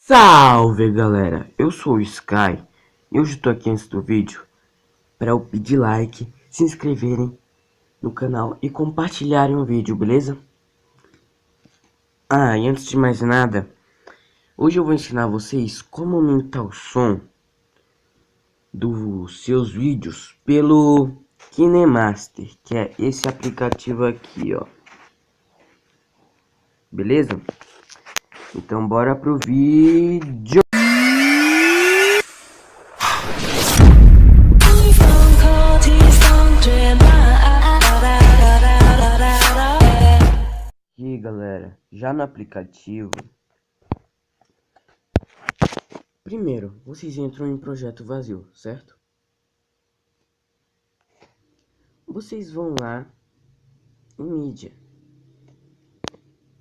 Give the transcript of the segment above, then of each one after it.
Salve galera, eu sou o Sky e hoje estou aqui antes do vídeo para eu pedir like, se inscreverem no canal e compartilharem o vídeo, beleza? E antes de mais nada, hoje eu vou ensinar vocês como aumentar o som dos seus vídeos pelo KineMaster, que é esse aplicativo aqui, ó. Beleza? Então bora pro vídeo. Aqui galera, já no aplicativo, primeiro vocês entram em projeto vazio, certo? Vocês vão lá em mídia,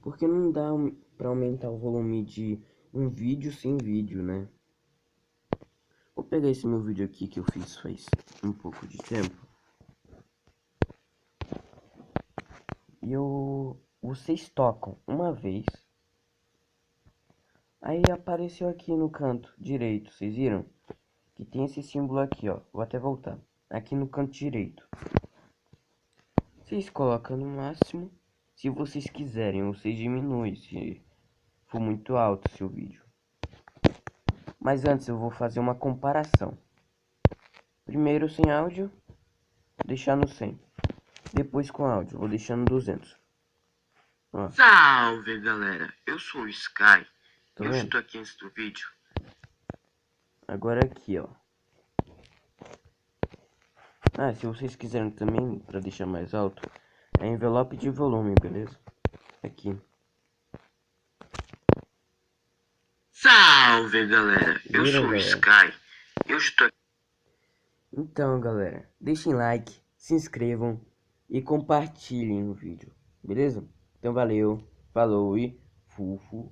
porque não dá para aumentar o volume de um vídeo sem vídeo, né? Vou pegar esse meu vídeo aqui que eu fiz faz um pouco de tempo. E vocês tocam uma vez. Aí apareceu aqui no canto direito, vocês viram? Que tem esse símbolo aqui, ó. Vou até voltar. Aqui no canto direito. Vocês colocam no máximo. Se vocês quiserem, vocês diminuem se for muito alto o seu vídeo. Mas antes eu vou fazer uma comparação. Primeiro sem áudio, deixar no 100. Depois com áudio, vou deixar no 200. Ó. Salve galera, eu sou o Sky. Eu estou aqui antes do vídeo. Agora aqui, ó. Se vocês quiserem também, para deixar mais alto, é envelope de volume, beleza? Aqui. Salve galera, eu sou o Sky. Eu estou aqui. Então galera, deixem like, se inscrevam e compartilhem o vídeo, beleza? Então valeu, falou e fufu.